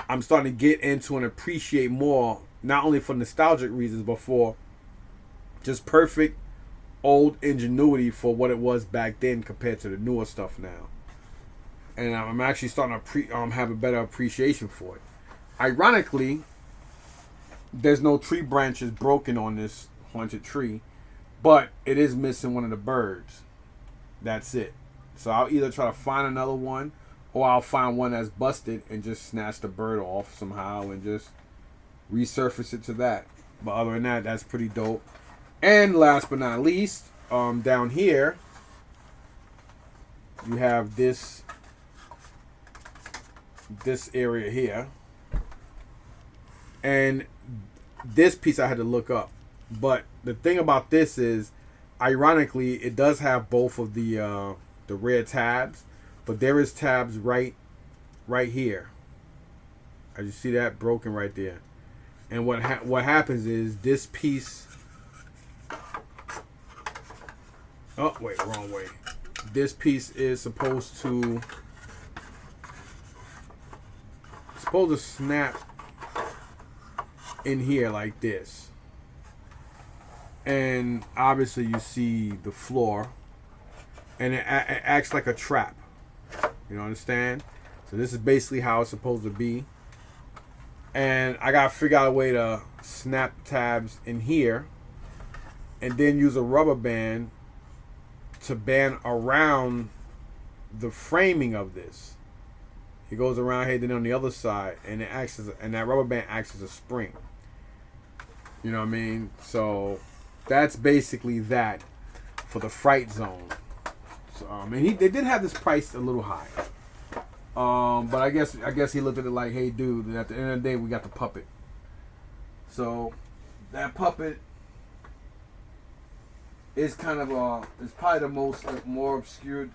I'm starting to get into and appreciate more, not only for nostalgic reasons, but for just perfect old ingenuity for what it was back then compared to the newer stuff now. And I'm actually starting to have a better appreciation for it. Ironically, there's no tree branches broken on this haunted tree, but it is missing one of the birds. That's it. So I'll either try to find another one, or I'll find one that's busted and just snatch the bird off somehow and just resurface it to that. But other than that, that's pretty dope. And last but not least, down here, you have this area here. And this piece I had to look up. But the thing about this is, ironically, it does have both of the rear tabs, but there is tabs right here. As you see that broken right there. And what happens is this piece. Oh wait, wrong way. This piece is supposed to snap in here like this. And obviously you see the floor, and it acts like a trap. You understand? So this is basically how it's supposed to be. And I gotta figure out a way to snap tabs in here, and then use a rubber band to band around the framing of this. It goes around here, then on the other side, and that rubber band acts as a spring. You know what I mean? So that's basically that for the Fright Zone. So, and they did have this priced a little high. But I guess he looked at it like, hey, dude, at the end of the day, we got the puppet. So that puppet is kind of is probably the most more obscure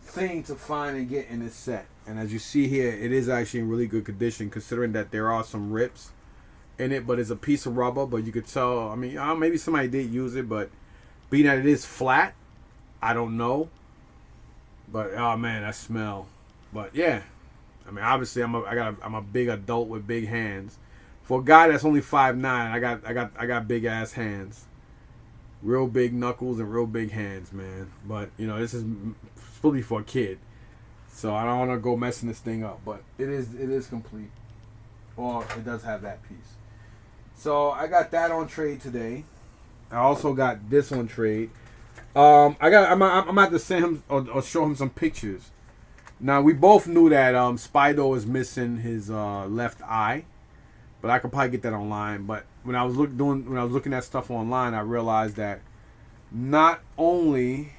thing to find and get in this set. And as you see here, it is actually in really good condition, considering that there are some rips in it, but it's a piece of rubber. But you could tell, I mean, maybe somebody did use it, but being that it is flat, I don't know. But oh man, that smell. But yeah, I mean, obviously I'm a big adult with big hands. For a guy that's only 5'9", I got big ass hands, real big knuckles and real big hands, man. But you know, this is supposed to be for a kid, so I don't want to go messing this thing up. But it is complete, or it does have that piece. So I got that on trade today. I also got this on trade. I'm about to send him or show him some pictures. Now we both knew that Spido is missing his left eye, but I could probably get that online. But when I was looking at stuff online, I realized that not only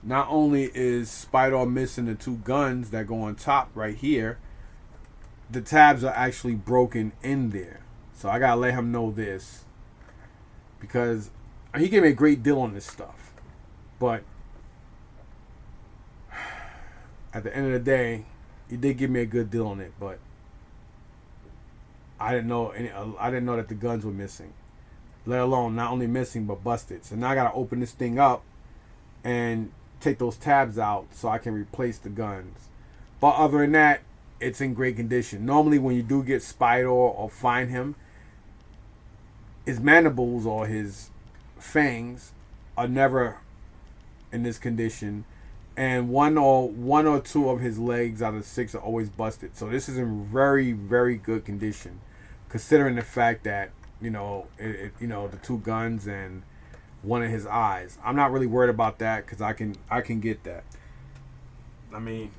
is Spido missing the two guns that go on top right here, the tabs are actually broken in there. So I gotta let him know this, because he gave me a great deal on this stuff, but at the end of the day, he did give me a good deal on it. But I didn't know that the guns were missing, let alone not only missing but busted. So now I gotta open this thing up and take those tabs out so I can replace the guns. But other than that, it's in great condition. Normally, when you do get Spider or find him, his mandibles or his fangs are never in this condition, and one or two of his legs out of 6 are always busted. So this is in very, very good condition, considering the fact that the two guns and one of his eyes. I'm not really worried about that because I can get that. I mean,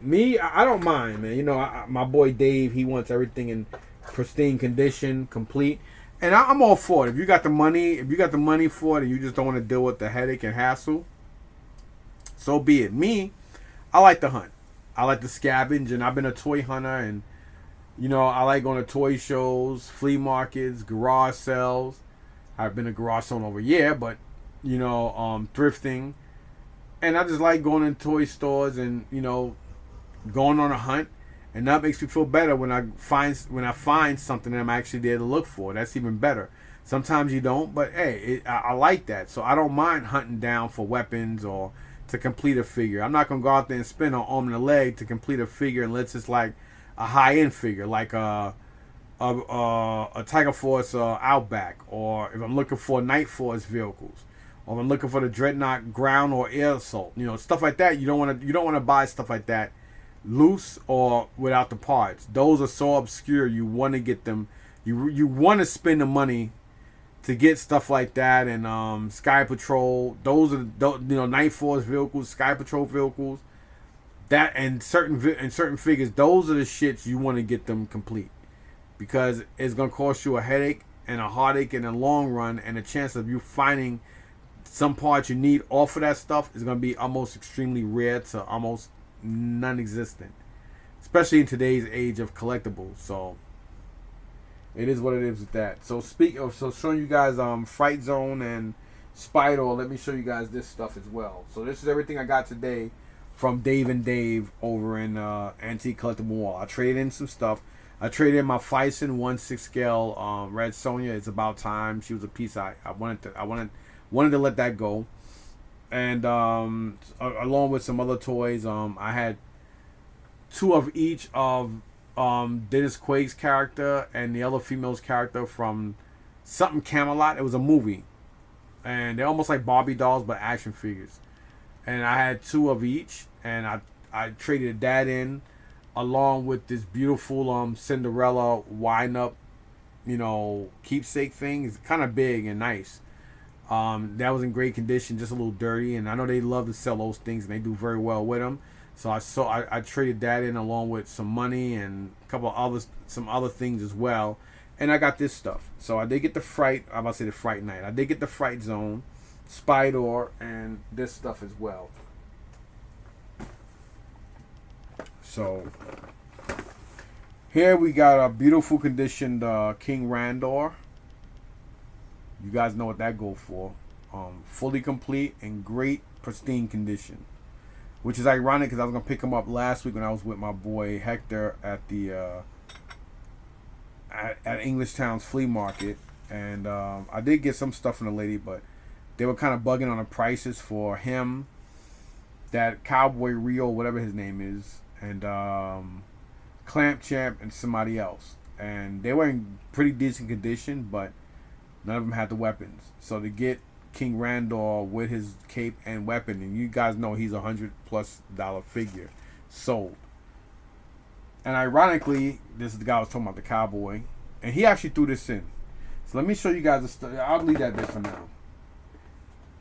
me, I don't mind, man. My boy Dave, he wants everything in pristine condition, complete. And I'm all for it. If you got the money for it, and you just don't want to deal with the headache and hassle, so be it. Me, I like to hunt. I like to scavenge, and I've been a toy hunter, and I like going to toy shows, flea markets, garage sales. I've been a garage sale over a year, but thrifting, and I just like going in toy stores and going on a hunt. And that makes me feel better when I find something that I'm actually there to look for. That's even better. Sometimes you don't, but hey, I like that. So I don't mind hunting down for weapons or to complete a figure. I'm not gonna go out there and spend an arm and a leg to complete a figure unless it's like a high end figure, like a Tiger Force Outback, or if I'm looking for Night Force vehicles, or if I'm looking for the Dreadnought ground or air assault. Stuff like that. You don't want to buy stuff like that loose or without the parts. Those are so obscure. You want to get them. You want to spend the money to get stuff like that. And Sky Patrol. Those are Night Force vehicles, Sky Patrol vehicles. That and certain figures. Those are the shits you want to get them complete, because it's gonna cost you a headache and a heartache in the long run, and the chance of you finding some parts you need off of that stuff is gonna be almost extremely rare to almost non-existent, especially in today's age of collectibles. So it is what it is with that. So showing you guys Fright Zone and Spider, let me show you guys this stuff as well. So this is everything I got today from Dave and Dave over in Antique Collectible Wall. I traded in some stuff. I traded in my Fison 1/6 scale Red Sonja. It's about time. She was a piece I wanted to let that go. And along with some other toys, I had 2 of each of Dennis Quaid's character and the other female's character from something Camelot. It was a movie, and they're almost like Barbie dolls but action figures. And I had 2 of each, and I traded that in along with this beautiful Cinderella wind up, keepsake thing. It's kind of big and nice. That was in great condition, just a little dirty, and I know they love to sell those things, and they do very well with them. So I traded that in along with some money and a couple of some other things as well. And I got this stuff. So I did get the Fright. I'm about to say the Fright Night. I did get the Fright Zone, Spider, and this stuff as well. So here we got a beautiful conditioned King Randor. You guys know what that goes for. Fully complete and great pristine condition. Which is ironic because I was going to pick him up last week when I was with my boy Hector at the at Englishtown's flea market. And I did get some stuff from the lady, but they were kind of bugging on the prices for him, that Cowboy Rio, whatever his name is, and Clamp Champ and somebody else. And they were in pretty decent condition, but none of them had the weapons. So to get King Randor with his cape and weapon, and you guys know he's $100+ figure, sold. And ironically, this is the guy I was talking about, the cowboy, and he actually threw this in. So let me show you guys. I'll leave that there for now.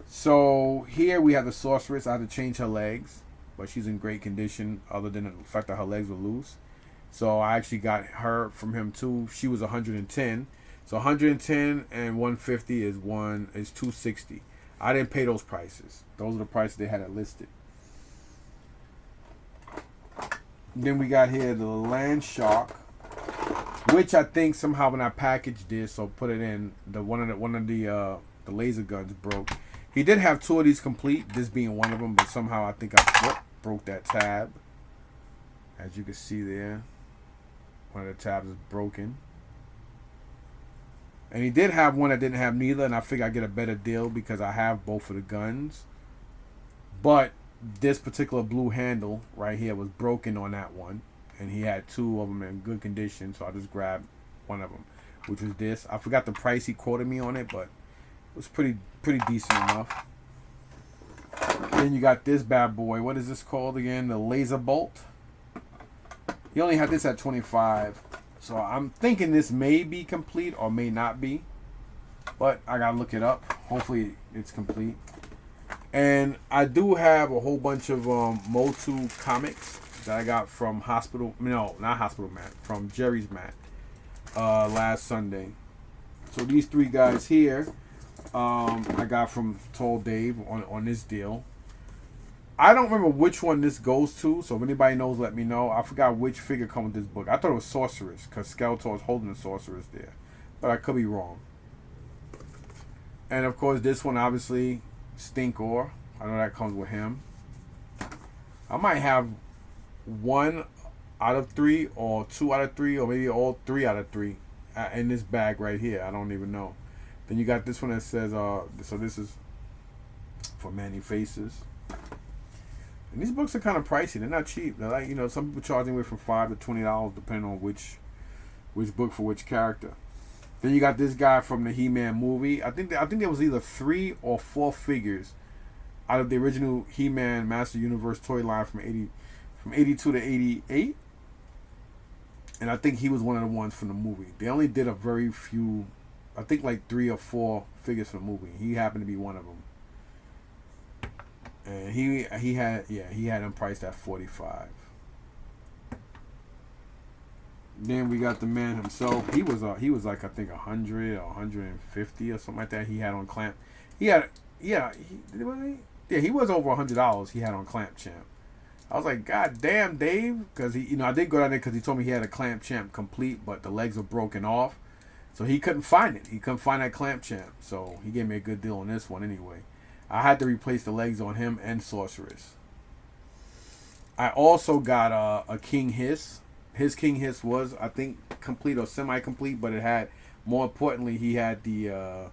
So here we have the sorceress. I had to change her legs, but she's in great condition, other than the fact that her legs were loose. So I actually got her from him too. She was 110. So 110 and 150 is 260. I didn't pay those prices. Those are the prices they had it listed. Then we got here the Land Shark, which I think somehow when I packaged this or put it in, one of the laser guns broke. He did have 2 of these complete, this being one of them, but somehow I think I broke that tab. As you can see there, one of the tabs is broken. And he did have one that didn't have neither, and I figured I'd get a better deal because I have both of the guns. But this particular blue handle right here was broken on that one, and he had 2 of them in good condition, so I just grabbed one of them, which was this. I forgot the price he quoted me on it, but it was pretty decent enough. Then you got this bad boy. What is this called again? The Laser Bolt. He only had this at 25. So I'm thinking this may be complete or may not be, but I gotta look it up. Hopefully it's complete. And I do have a whole bunch of Motu comics that I got from from Jerry's Mat last Sunday. So these 3 guys here, I got from Tall Dave on this deal. I don't remember which one this goes to, so if anybody knows, let me know. I forgot which figure comes with this book. I thought it was Sorceress, because Skeletor was holding the Sorceress there. But I could be wrong. And, of course, this one, obviously, Stinkor. I know that comes with him. I might have 1 out of 3, or 2 out of 3, or maybe all 3 out of 3 in this bag right here. I don't even know. Then you got this one that says, so this is for Manny Faces. And these books are kind of pricey. They're not cheap. They're like, some people charge anywhere from $5 to $20 depending on which book for which character. Then you got this guy from the He-Man movie. I think there was either 3 or 4 figures out of the original He-Man Master Universe toy line from 82 to 88. And I think he was one of the ones from the movie. They only did a very few, I think like 3 or 4 figures from the movie. He happened to be one of them. And he had him priced at 45. Then we got the man himself. He was like I think 100 or 150 or something like that. He had on Clamp. He was over $100. He had on Clamp Champ. I was like, God damn, Dave, because I did go down there because he told me he had a Clamp Champ complete, but the legs were broken off, so he couldn't find it. He couldn't find that Clamp Champ, so he gave me a good deal on this one anyway. I had to replace the legs on him and Sorceress. I also got a King Hiss. His King Hiss was, I think, complete or semi-complete, but it had, more importantly, he had the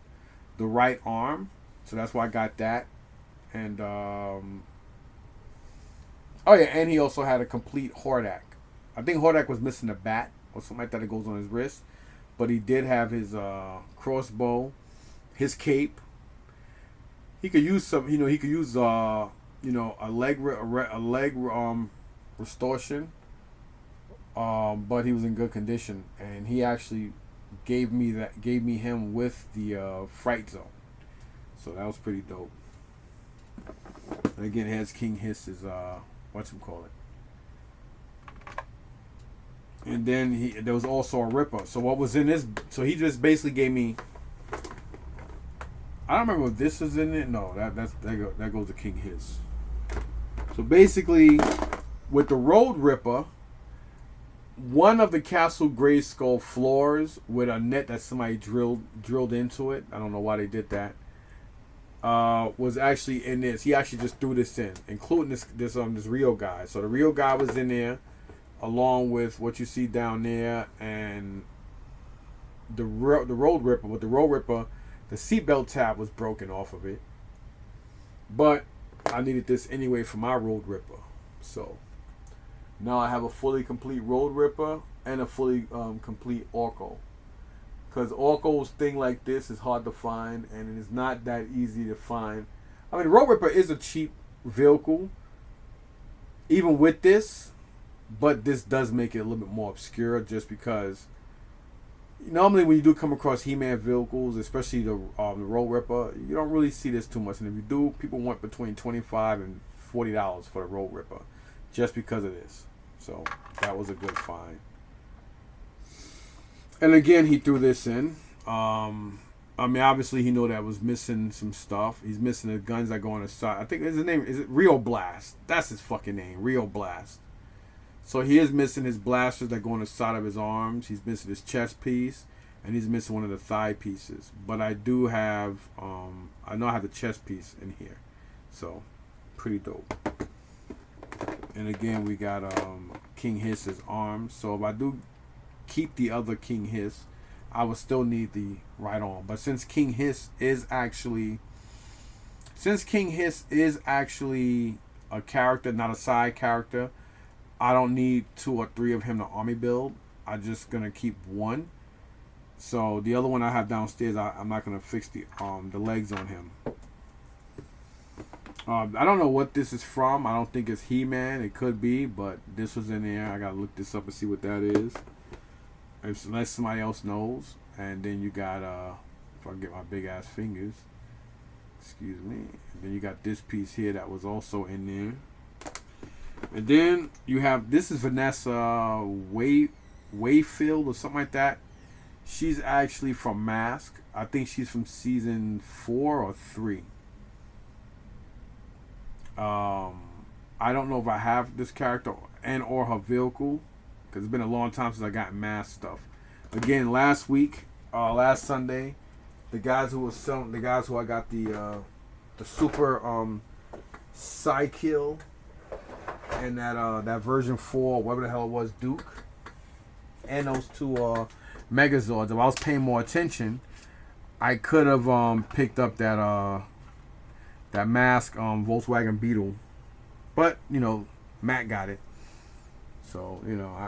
right arm, so that's why I got that. And and he also had a complete Hordak. I think Hordak was missing a bat or something like that goes on his wrist, but he did have his crossbow, his cape. He could use some, he could use a leg restoration, but he was in good condition, and he actually gave me him with the Fright Zone, so that was pretty dope. And again, here's King Hiss's whatchamacallit. And then there was also a Ripper. So what was in this? So he just basically gave me. I don't remember if this is in it. No, that goes to King Hiss. So basically, with the Road Ripper, one of the Castle Grayskull floors with a net that somebody drilled into it. I don't know why they did that. Was actually in this. He actually just threw this in, including this Rio guy. So the Rio guy was in there, along with what you see down there, and the Road Ripper. With the Road Ripper, the seatbelt tab was broken off of it, but I needed this anyway for my Road Ripper. So now I have a fully complete Road Ripper and a fully complete Orko. Because Orko's thing like this is hard to find, and it is not that easy to find. I mean, Road Ripper is a cheap vehicle, even with this, but this does make it a little bit more obscure, just because normally when you do come across He-Man vehicles, especially the Road Ripper, you don't really see this too much. And if you do, people want between $25 and $40 for the Road Ripper, just because of this. So that was a good find. And again, he threw this in. I mean, obviously, he knew that was missing some stuff. He's missing the guns that go on the side. I think his name is it Rio Blast. That's his fucking name, Rio Blast. So he is missing his blasters that go on the side of his arms. He's missing his chest piece, and he's missing one of the thigh pieces. But I do have, I know I have the chest piece in here, so pretty dope. And again, we got King Hiss's arms. So if I do keep the other King Hiss, I would still need the right arm. But since King Hiss is actually a character, not a side character, I don't need 2 or 3 of him to army build. I'm just gonna keep one. So the other one I have downstairs, I'm not gonna fix the legs on him. I don't know what this is from. I don't think it's He-Man. It could be, but this was in there. I gotta look this up and see what that is, unless somebody else knows. And then you got if I get my big ass fingers, excuse me. And then you got this piece here that was also in there. And then you have, this is Vanessa Wayfield or something like that. She's actually from Mask. I think she's from season 4 or 3. I don't know if I have this character and or her vehicle, because it's been a long time since I got Mask stuff. Again, last Sunday, the guys who I got the super Psykill and that version 4, whatever the hell it was, Duke, and those 2 Megazords. If I was paying more attention, I could have picked up that Mask Volkswagen Beetle, but Matt got it. So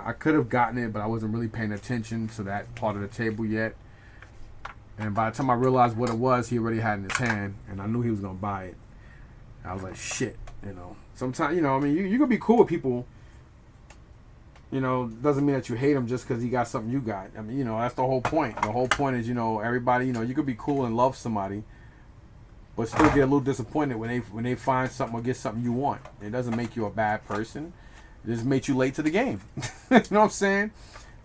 I could have gotten it, but I wasn't really paying attention to that part of the table yet. And by the time I realized what it was, he already had it in his hand, and I knew he was gonna buy it. I was like, shit, Sometimes, I mean, you could be cool with people. Doesn't mean that you hate them just because he got something you got. I mean, that's the whole point. The whole point is, everybody, you could be cool and love somebody, but still get a little disappointed when they find something or get something you want. It doesn't make you a bad person. It just makes you late to the game. You know what I'm saying?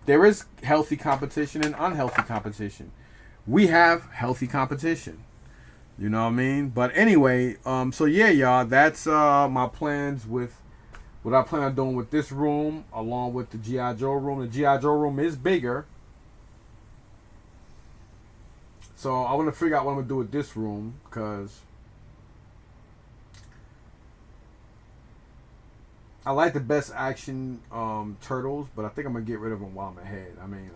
There is healthy competition and unhealthy competition. We have healthy competition. You know what I mean? But anyway, so yeah, y'all, that's my plans with what I plan on doing with this room, along with the G.I. Joe room. The G.I. Joe room is bigger. So I want to figure out what I'm going to do with this room, because I like the Best Action Turtles, but I think I'm going to get rid of them while I'm ahead. I mean,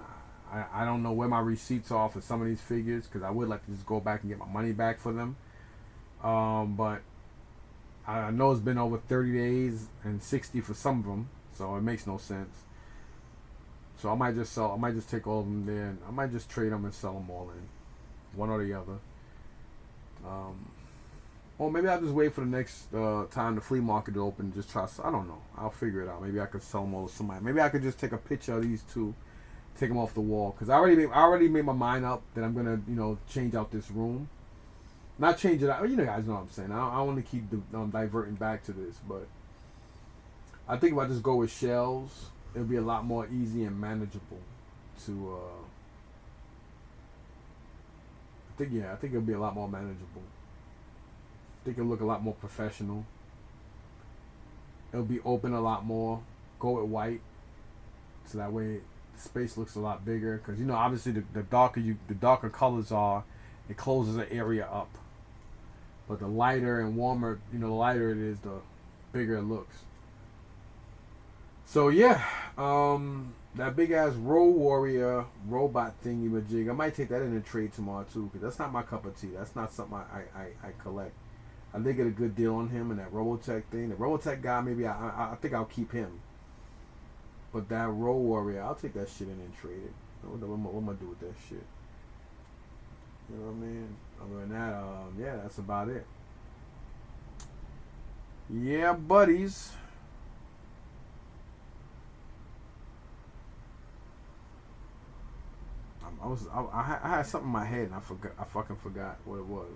I don't know where my receipts are for some of these figures, because I would like to just go back and get my money back for them. But I know it's been over 30 days and 60 for some of them, so it makes no sense. So I might just take all of them there, and I might just trade them and sell them all in, one or the other. Or maybe I'll just wait for the next time the flea market to open and just try. I don't know. I'll figure it out. Maybe I could sell them all to somebody. Maybe I could just take a picture of these 2, take them off the wall, because I already made my mind up that I'm gonna change out this room. Not change it out. You guys know what I'm saying. I want to keep diverting back to this, but I think if I just go with shells, it'll be a lot more easy and manageable to. I think it'll be a lot more manageable. I think it'll look a lot more professional. It'll be open a lot more. Go with white, so that way the space looks a lot bigger. Because you know, obviously, the darker colors are, it closes the area up. But the lighter and warmer, you know, the lighter it is, the bigger it looks. So yeah, that big ass Road Warrior robot thingy majig. I might take that in a trade tomorrow too, because that's not my cup of tea. That's not something I collect. I did get a good deal on him and that Robotech thing. The Robotech guy, maybe I think I'll keep him. But that Road Warrior, I'll take that shit in and trade it. What am I gonna do with that shit? You know what I mean? Other than that, yeah, that's about it. Yeah, buddies. I had something in my head and I fucking forgot what it was.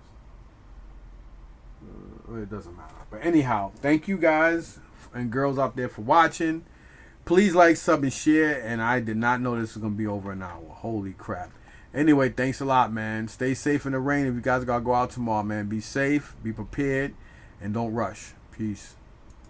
It doesn't matter. But anyhow, thank you guys and girls out there for watching. Please like, sub, and share. And I did not know this was gonna be over an hour. Holy crap. Anyway, thanks a lot, man. Stay safe in the rain. If you guys gotta go out tomorrow, man, be safe, be prepared, and don't rush. Peace.